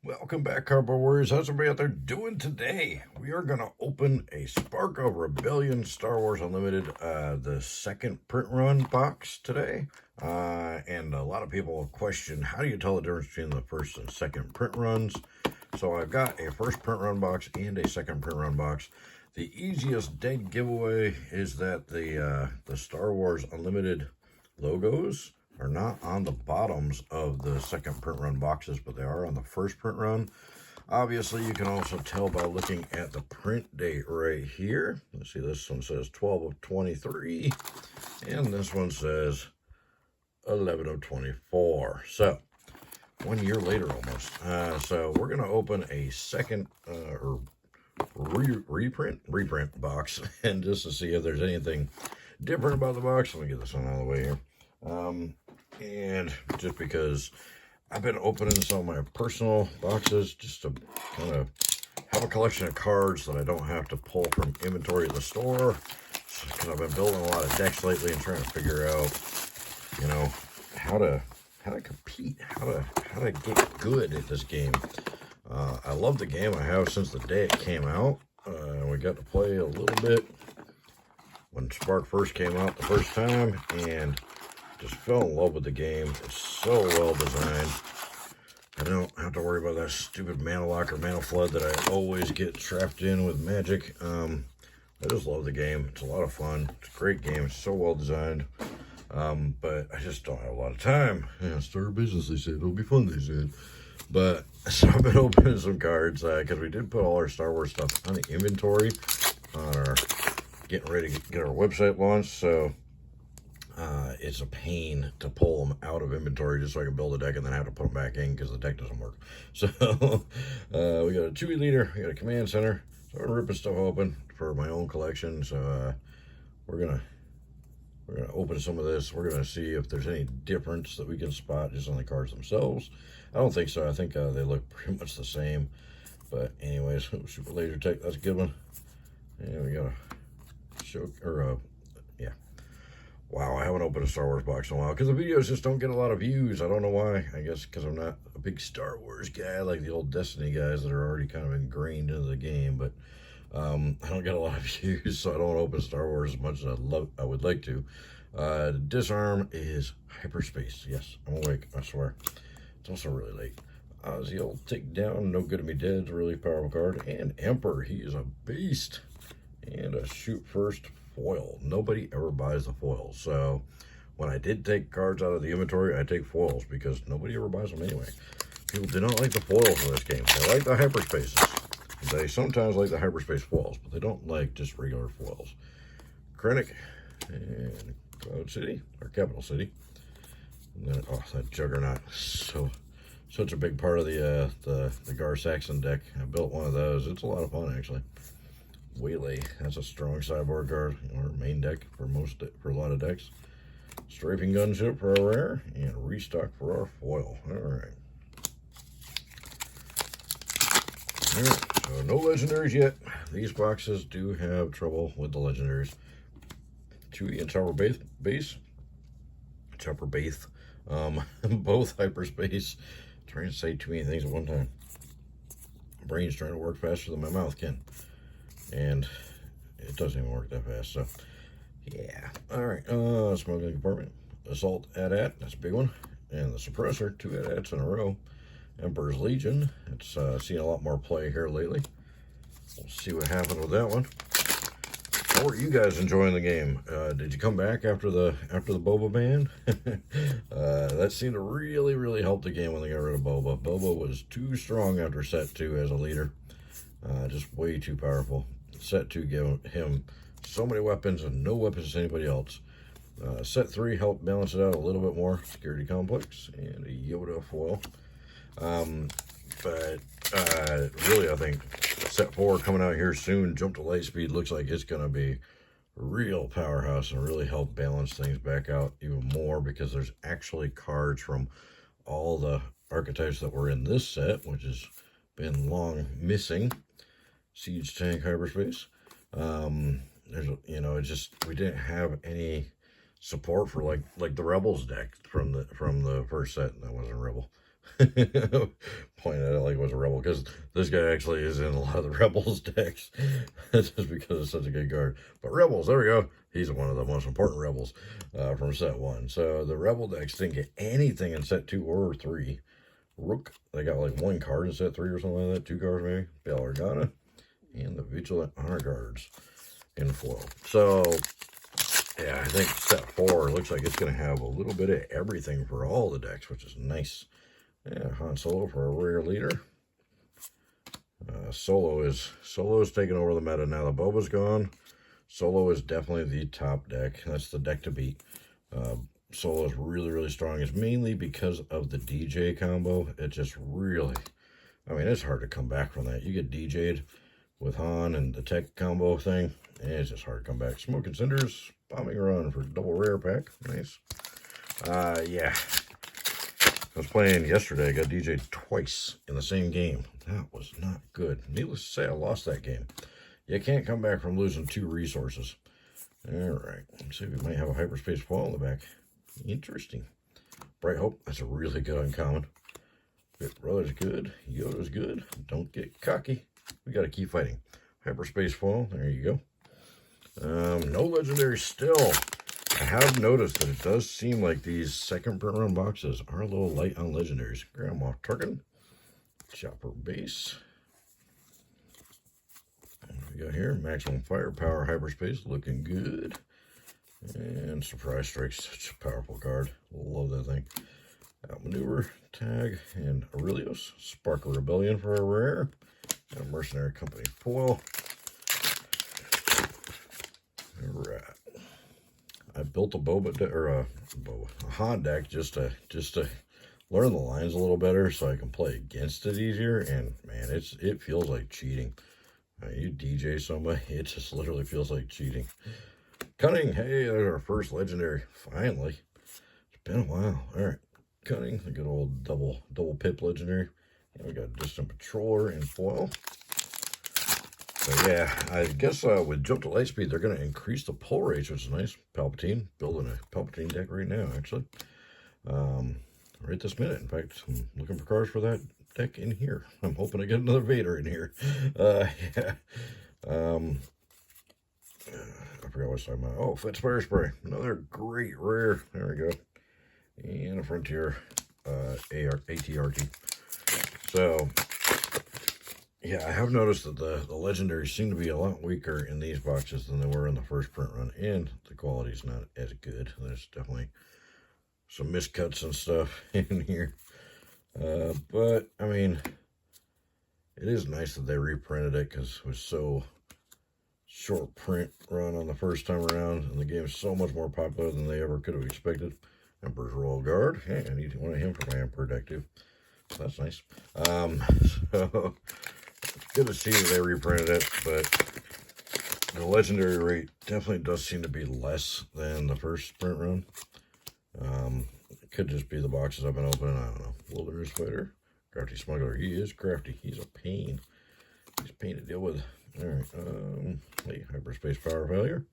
Welcome back, Cardboard Warriors. How's everybody out there doing today? We are going to open a Spark of Rebellion Star Wars Unlimited, the second print run box today. And a lot of people question, how do you tell the difference between the first and second print runs? So I've got a first print run box and a second print run box. The easiest dead giveaway is that the Star Wars Unlimited logos are not on the bottoms of the second print run boxes, but they are on the first print run. Obviously, you can also tell by looking at the print date right here. Let's see, this one says 12 of 23, and this one says 11 of 24. So, 1 year later almost. So, we're going to open a second reprint box, and just to see if there's anything different about the box. Let me get this one out of the way here. And just because I've been opening some of my personal boxes just to kind of have a collection of cards that I don't have to pull from inventory at the store, because I've been building a lot of decks lately and trying to figure out, you know, how to compete, how to get good at this game. I love the game. I have since the day it came out. We got to play a little bit when Spark first came out the first time, and just fell in love with the game. It's so well designed. I don't have to worry about that stupid mana lock or mana flood that I always get trapped in with Magic. I just love the game. It's a lot of fun. It's a great game. It's so well designed. But I just don't have a lot of time. Yeah, start a business, they said. It'll be fun, they said. But so I've been opening some cards because we did put all our Star Wars stuff on the inventory on our getting ready to get our website launched. So it's a pain to pull them out of inventory just so I can build a deck and then have to put them back in because the deck doesn't work. So we got a 2E leader, we got a command center. So I'm ripping stuff open for my own collection. So we're gonna open some of this. We're gonna see if there's any difference that we can spot just on the cards themselves. I don't think so. I think they look pretty much the same. But anyways, Super Laser Tech, that's a good one. And we got a show, or yeah. Wow, I haven't opened a Star Wars box in a while because the videos just don't get a lot of views. I don't know why. I guess because I'm not a big Star Wars guy like the old Destiny guys that are already kind of ingrained into the game. But I don't get a lot of views, so I don't open Star Wars as much as I would like to. Disarm is hyperspace. Yes, I'm awake, I swear. It's also really late. The old Takedown, No Good to Me Dead, is a really powerful card. And Emperor, he is a beast. And a Shoot First foil. Nobody ever buys the foils. So when I did take cards out of the inventory, I take foils because nobody ever buys them anyway. People do not like the foils in this game. They like the hyperspaces. They sometimes like the hyperspace foils, but they don't like just regular foils. Krennic and Cloud City, or Capital City. And then, oh, that Juggernaut. Such a big part of the Gar Saxon deck. I built one of those. It's a lot of fun, actually. Waylay, that's a strong sideboard card, or main deck for a lot of decks. Strafing Gunship for our rare, and Restock for our foil. Alright, so no legendaries yet. These boxes do have trouble with the legendaries. 2E and Chopper Base. Both hyperspace. Trying to say too many things at one time. Brain's trying to work faster than my mouth can. And it doesn't even work that fast, so yeah. Alright, Smuggling Compartment. Assault AT-AT, that's a big one. And the Suppressor, 2 AT-ATs in a row. Emperor's Legion, it's seen a lot more play here lately. We'll see what happened with that one. How are you guys enjoying the game? Did you come back after the Boba ban? That seemed to really help the game when they got rid of Boba. Boba was too strong after set 2 as a leader. Just way too powerful. Set 2 gave him so many weapons and no weapons to anybody else. Set 3 helped balance it out a little bit more. Security Complex and a Yoda foil. But really, I think Set 4 coming out here soon, Jump to Light Speed, looks like it's going to be a real powerhouse and really help balance things back out even more, because there's actually cards from all the archetypes that were in this set, which has been long missing. Siege Tank Hyperspace. There's, you know, it's just, we didn't have any support for like the Rebels deck from the first set. That wasn't Rebel. Pointing at it like it was a Rebel, because this guy actually is in a lot of the Rebels decks just because it's such a good card. But Rebels, there we go. He's one of the most important Rebels from set 1. So the Rebel decks didn't get anything in set 2 or 3. Rook, they got like 1 card in set 3 or something like that. 2 cards maybe. Bail Organa and the Vigilant Honor Guards in foil. So yeah, I think set 4 looks like it's going to have a little bit of everything for all the decks, which is nice. Yeah, Han Solo for a rare leader. Solo is taking over the meta now. The Boba's gone. Solo is definitely the top deck. That's the deck to beat. Solo is really, really strong. It's mainly because of the DJ combo. It just really, I mean, it's hard to come back from that. You get DJ'd with Han and the tech combo thing, and it's just hard to come back. Smoking Cinders, Bombing Run for double rare pack. Nice. Yeah. I was playing yesterday. I got DJ'd twice in the same game. That was not good. Needless to say, I lost that game. You can't come back from losing 2 resources. All right. Let's see if we might have a hyperspace foil in the back. Interesting. Bright Hope. That's a really good uncommon. Bit Brother's good. Yoda's good. Don't get cocky. We got to keep fighting. Hyperspace foil. There you go. No legendary still. I have noticed that it does seem like these second print run boxes are a little light on legendaries. Grandma Turkin, Chopper Base. What do we got here? Maximum Firepower Hyperspace, looking good. And Surprise Strike's such a powerful card. Love that thing. Outmaneuver, Tag, and Aurelios. Spark of Rebellion for a rare. And a Mercenary Company foil. All right. I built a a Han deck just to learn the lines a little better so I can play against it easier. And man, it feels like cheating. You DJ somebody, it just literally feels like cheating. Cunning, hey, there's our first legendary. Finally, it's been a while. All right, Cunning, the good old double pip legendary. And we got Distant Patroller in foil. So yeah, I guess with Jump to Lightspeed, they're going to increase the pull rates, which is nice. Palpatine, building a Palpatine deck right now, actually. Right this minute. In fact, I'm looking for cards for that deck in here. I'm hoping to get another Vader in here. Yeah. I forgot what I was talking about. Oh, Fetspire Spray. Another great rare. There we go. And a Frontier ATRT. So yeah, I have noticed that the legendaries seem to be a lot weaker in these boxes than they were in the first print run, and the quality's not as good. There's definitely some miscuts and stuff in here. But, I mean, it is nice that they reprinted it because it was so short print run on the first time around, and the game is so much more popular than they ever could have expected. Emperor's Royal Guard. Hey, I need one of him for my Emperor deck, too. So that's nice. So it's good to see that they reprinted it, but the legendary rate definitely does seem to be less than the first sprint run. It could just be the boxes I've been opening. I don't know. Wilderness Fighter, Crafty Smuggler. He is crafty. He's a pain. He's a pain to deal with. All right. Hey, Hyperspace Power Failure,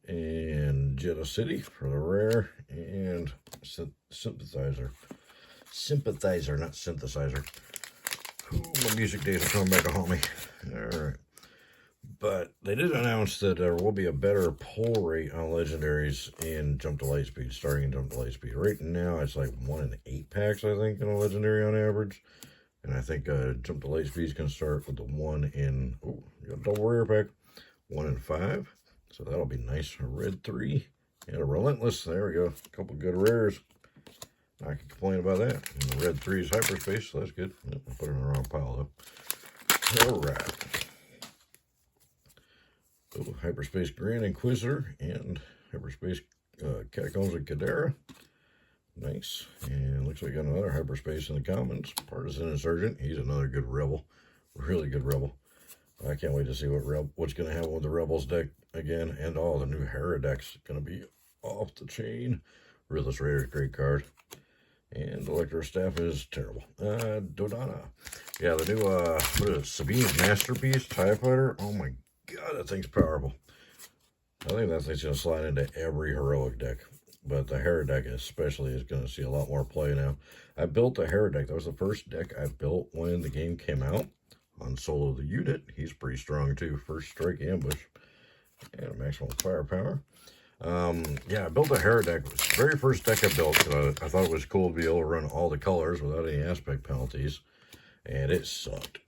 and Jeddah City for the rare, and Sympathizer. Sympathizer, not synthesizer. Ooh, my music days are coming back to haunt me. All right. But they did announce that there will be a better pull rate on legendaries in Jump to Lightspeed, starting in Jump to Lightspeed. Right now, it's like 1 in 8 packs, I think, in a legendary on average. And I think Jump to Lightspeed is going to start with the 1 in, oh, you got a double rare pack, 1 in 5. So that'll be nice. A red 3 and a Relentless. There we go. A couple good rares. I can complain about that. And the red 3 is hyperspace, so that's good. Yep, I put it in the wrong pile, though. All right. Oh, hyperspace Grand Inquisitor and hyperspace Catacombs of Kadera. Nice. And looks like I got another hyperspace in the commons. Partisan Insurgent. He's another good rebel. Really good rebel. I can't wait to see what's going to happen with the Rebels deck again. And all the new Hera deck's going to be off the chain. Ruthless Raider, great card. And the Electro Staff is terrible. Dodonna. Yeah, the new, what is it, Sabine's Masterpiece TIE Fighter. Oh my god, that thing's powerful. I think that thing's going to slide into every heroic deck. but the Hera deck especially is going to see a lot more play now. I built the Hera deck. That was the first deck I built when the game came out. On Solo the Unit, he's pretty strong too. First strike ambush and maximum firepower. Yeah, I built the Hera deck. It was the very first deck I built because I thought it was cool to be able to run all the colors without any aspect penalties. And it sucked.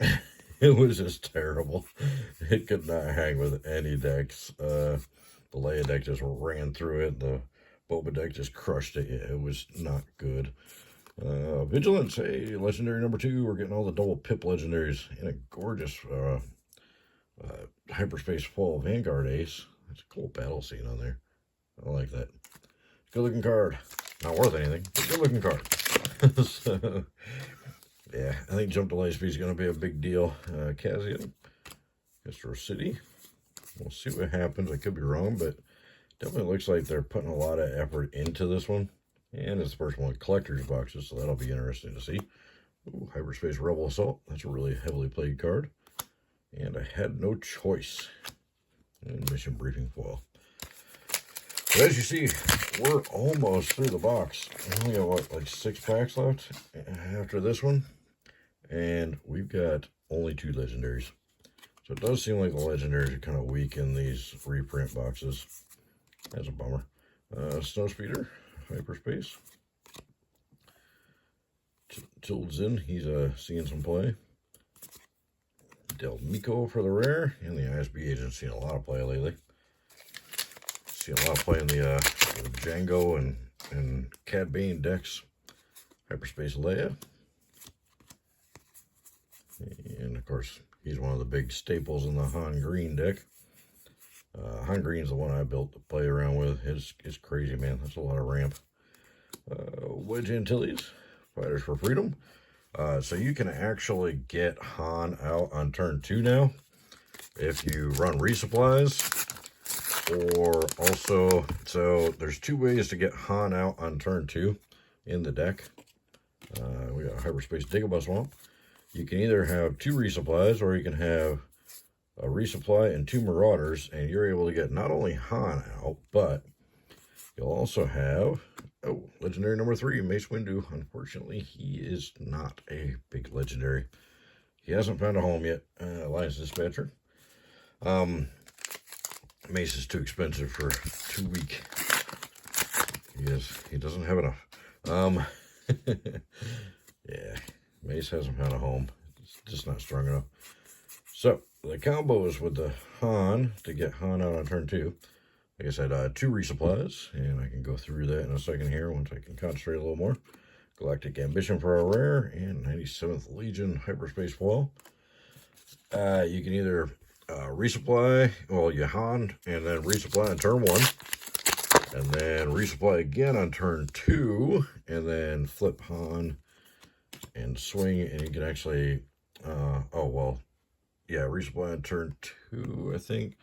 It was just terrible. It could not hang with any decks. The Leia deck just ran through it. The Boba deck just crushed it. It was not good. Vigilance, hey, legendary number 2. We're getting all the double pip legendaries in a gorgeous hyperspace fall Vanguard ace. That's a cool battle scene on there. I like that. Good looking card. Not worth anything, but good looking card. So, yeah, I think jump delay speed is going to be a big deal. Cassian, Mr. City. We'll see what happens. I could be wrong, but definitely looks like they're putting a lot of effort into this one. And it's the first one with collector's boxes, so that'll be interesting to see. Ooh, Hyperspace Rebel Assault. That's a really heavily played card. And I had no choice. And mission briefing foil. But as you see, we're almost through the box. We only got, what, like 6 packs left after this one. And we've got only 2 legendaries. So it does seem like the legendaries are kind of weak in these reprint boxes. That's a bummer. Snowspeeder, Hyperspace. Tildzin, he's seeing some play. Del Miko for the rare, and the ISB agent's seen a lot of play lately. Seen a lot of play in the Django and Cad Bane decks. Hyperspace Leia. And of course, he's one of the big staples in the Han Green deck. Han Green's the one I built to play around with. It's crazy, man. That's a lot of ramp. Wedge Antilles, Fighters for Freedom. So you can actually get Han out on turn 2 now if you run resupplies. Or also, so there's 2 ways to get Han out on turn 2 in the deck. We got Hyperspace Dagobah Swamp. You can either have 2 resupplies, or you can have a resupply and 2 Marauders, and you're able to get not only Han out, but you'll also have, oh, legendary number 3, Mace Windu. Unfortunately, he is not a big legendary. He hasn't found a home yet. Alliance Dispatcher. Mace is too expensive for 2 week. He doesn't have enough. Yeah, Mace hasn't found a home. It's just not strong enough. So the combos with the Han to get Han out on turn 2. Like I said, 2 resupplies, and I can go through that in a second here once I can concentrate a little more. Galactic Ambition for a rare, and 97th Legion Hyperspace Foil. You can either resupply, well, you Han, and then resupply on turn 1, and then resupply again on turn 2, and then flip Han and swing, and you can actually, resupply on turn 2, I think.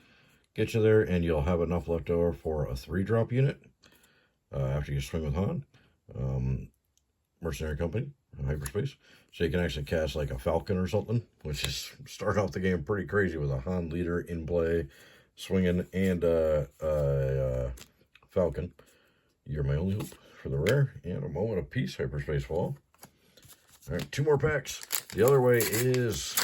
Get you there, and you'll have enough left over for a 3-drop unit after you swing with Han. Mercenary Company, Hyperspace. So you can actually cast like a Falcon or something, which is start off the game pretty crazy with a Han leader in play, swinging, and Falcon. You're my only hope for the rare, and a Moment of Peace, Hyperspace Fall. All right, 2 more packs. The other way is,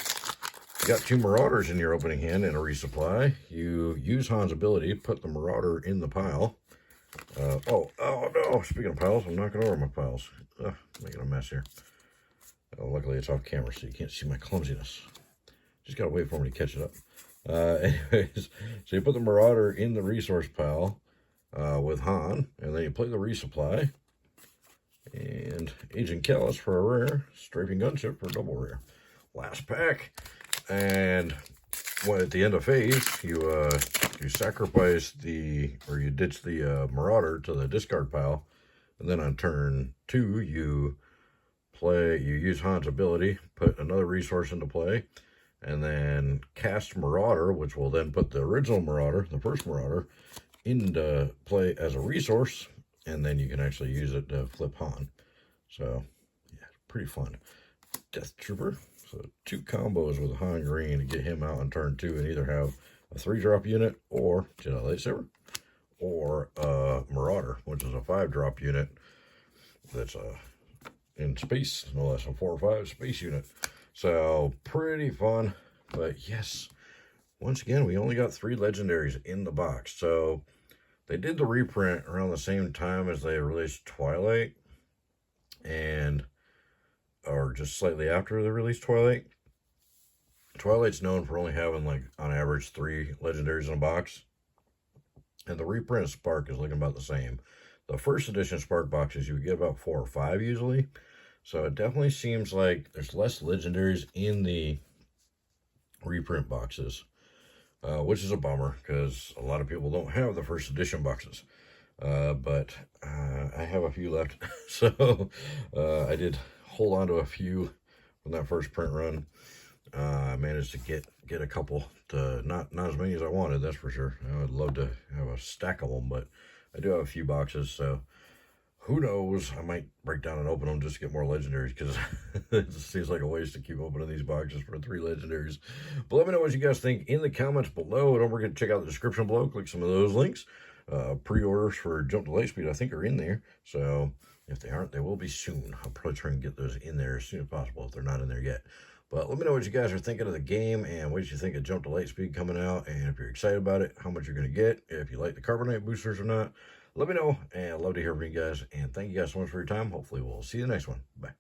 you got 2 Marauders in your opening hand and a resupply. You use Han's ability, put the Marauder in the pile. Oh no, speaking of piles, I'm knocking over my piles. Making a mess here. Luckily it's off camera so you can't see my clumsiness. Just gotta wait for me to catch it up. Anyways, so you put the Marauder in the resource pile with Han, and then you play the resupply. And Agent Callus for a rare, Strafing Gunship for a double rare. Last pack. And at the end of phase, you sacrifice you ditch the Marauder to the discard pile, and then on turn 2 you use Han's ability, put another resource into play, and then cast Marauder, which will then put the original Marauder, the first Marauder, into play as a resource, and then you can actually use it to flip Han. So yeah, pretty fun. Death Trooper. So 2 combos with Han Green to get him out on turn 2 and either have a 3-drop unit or Jedi Lightsaber or a Marauder, which is a 5-drop unit that's in space, no less than 4 or 5 space unit. So pretty fun. But yes, once again, we only got 3 legendaries in the box. So they did the reprint around the same time as they released Twilight, or just slightly after they released Twilight. Twilight's known for only having, like, on average 3 legendaries in a box. And the reprint Spark is looking about the same. The first edition Spark boxes, you would get about 4 or 5 usually. So it definitely seems like there's less legendaries in the reprint boxes, which is a bummer because a lot of people don't have the first edition boxes. But I have a few left. So I did hold on to a few from that first print run. I managed to get a couple, to not as many as I wanted, that's for sure. I would love to have a stack of them, but I do have a few boxes, so who knows? I might break down and open them just to get more legendaries, because it just seems like a waste to keep opening these boxes for 3 legendaries. But let me know what you guys think in the comments below. Don't forget to check out the description below. Click some of those links. Pre-orders for Jump to Lightspeed, I think, are in there. So if they aren't, they will be soon. I'll probably try and get those in there as soon as possible if they're not in there yet. But let me know what you guys are thinking of the game and what you think of Jump to Lightspeed coming out, and if you're excited about it, how much you're going to get, if you like the Carbonite boosters or not. Let me know, and I'd love to hear from you guys. And thank you guys so much for your time. Hopefully we'll see you in the next one. Bye.